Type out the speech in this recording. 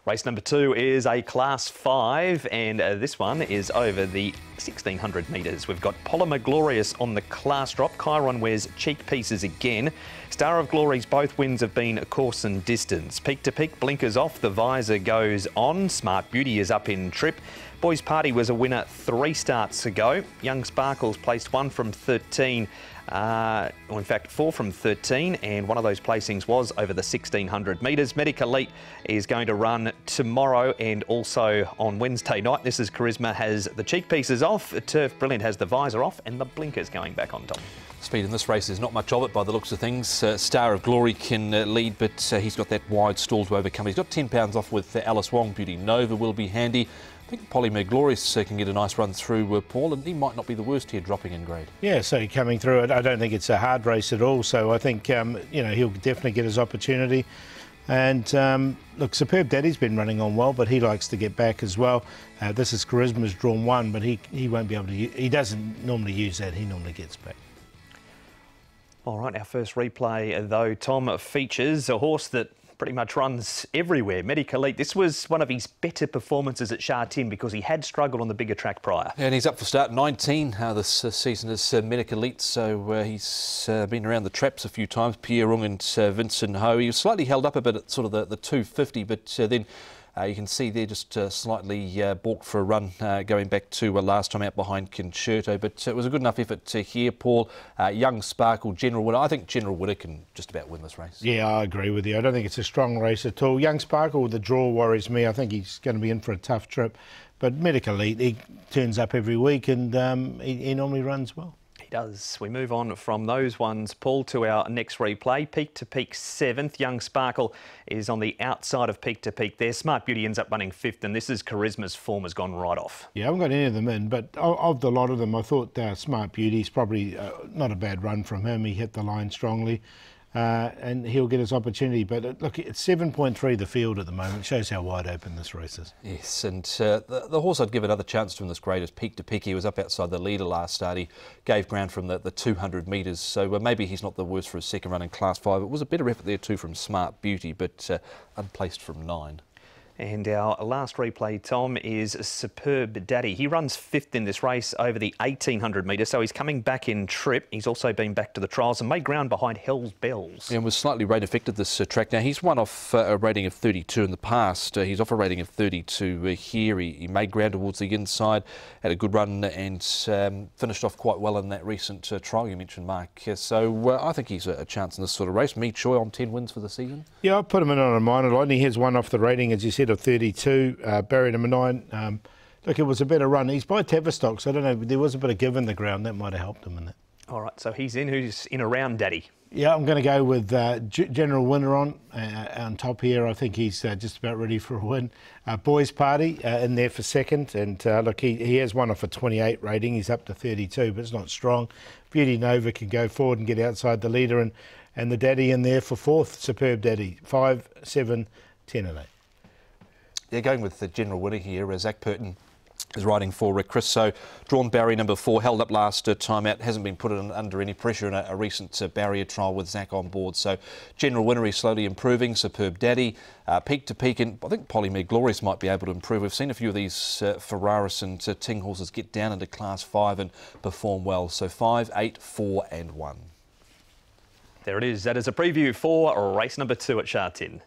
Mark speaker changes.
Speaker 1: Race number 2 is a Class 5 and this one is over the 1600 metres. We've got Polymer Glorious on the class drop. Chiron wears cheek pieces again. Star of Glory's both wins have been course and distance. Peak to peak, blinkers off, the visor goes on. Smart Beauty is up in trip. Boys Party was a winner 3 starts ago. Young Sparkles placed 1 from 13. Or in fact 4 from 13, and one of those placings was over the 1600 metres. Medic Elite is going to run tomorrow and also on Wednesday night. This is Charisma has the cheek pieces off, Turf Brilliant has the visor off and the blinkers going back on top.
Speaker 2: Speed in this race is not much of it by the looks of things. Star of Glory can lead, but he's got that wide stall to overcome. He's got 10 pounds off with Alice Wong. Beauty Nova will be handy. I think Polymer Glorious can get a nice run through, Paul, and he might not be the worst here dropping in grade. Yeah,
Speaker 3: so coming through it, I don't think it's a hard race at all, so I think he'll definitely get his opportunity. And look, Superb Daddy's been running on well, but he likes to get back as well. This is Charisma's drawn 1, but he won't be able to, he doesn't normally use that, he normally gets back.
Speaker 1: All right, our first replay though, Tom, features a horse that pretty much runs everywhere. Medic Elite, this was one of his better performances at Sha Tin because he had struggled on the bigger track prior.
Speaker 2: And he's up for start 19 this season as Medic Elite, so he's been around the traps a few times, Pierre Rung and Vincent Ho. He was slightly held up a bit at sort of the 250, but then you can see there just slightly balked for a run going back to last time out behind Concerto, but it was a good enough effort here, Paul. Young Sparkle, General Winner. I think General Winner can just about win this race.
Speaker 3: Yeah, I agree with you. I don't think it's a strong race at all. Young Sparkle with the draw worries me. I think he's going to be in for a tough trip, but Medic Elite, he turns up every week and he normally runs well.
Speaker 1: He does. We move on from those ones, Paul, to our next replay. Peak to Peak 7th. Young Sparkle is on the outside of Peak to Peak there. Smart Beauty ends up running 5th, and this is Charisma's form has gone right off.
Speaker 3: Yeah, I haven't got any of them in, but of the lot of them, I thought Smart Beauty's probably not a bad run from him. He hit the line strongly. And he'll get his opportunity. But look, it's 7.3 the field at the moment. It shows how wide open this race is.
Speaker 2: Yes, and the horse I'd give another chance to in this grade is Peak to Peak. He was up outside the leader last start. He gave ground from the 200 metres, so maybe he's not the worst for his second run in Class 5. It was a better effort there too from Smart Beauty, but unplaced from 9.
Speaker 1: And our last replay, Tom, is Superb Daddy. He runs 5th in this race over the 1800 metres, so he's coming back in trip. He's also been back to the trials and made ground behind Hell's Bells.
Speaker 2: And was slightly rate affected this track. Now, he's won off a rating of 32 in the past. He's off a rating of 32 here. He made ground towards the inside, had a good run and finished off quite well in that recent trial you mentioned, Mark. So I think he's a chance in this sort of race. Me, Choi on 10 wins for the season.
Speaker 3: Yeah, I'll put him in on a minor line. He has one off the rating, as you said, of 32, barrier number 9. Look, it was a better run. He's by Tavistock, so I don't know, there was a bit of give in the ground. That might have helped him in that.
Speaker 1: All right, so he's in. Who's in around Daddy?
Speaker 3: Yeah, I'm going to go with General Winner on top here. I think he's just about ready for a win. Boys Party in there for 2nd, and look, he has one off a 28 rating. He's up to 32, but it's not strong. Beauty Nova can go forward and get outside the leader, and the Daddy in there for 4th, Superb Daddy, 5, 7, 10 and 8.
Speaker 2: Yeah, going with the General Winner here, Zach Purton is riding for Chris. So drawn barrier number 4, held up last time out, hasn't been put under any pressure in a recent barrier trial with Zach on board. So General Winner is slowly improving. Superb Daddy, Peak to Peak, and I think Polymer Glorious might be able to improve. We've seen a few of these Ferraris and Ting horses get down into Class 5 and perform well. So 5, 8, 4 and 1.
Speaker 1: There it is. That is a preview for race number 2 at Sha Tin.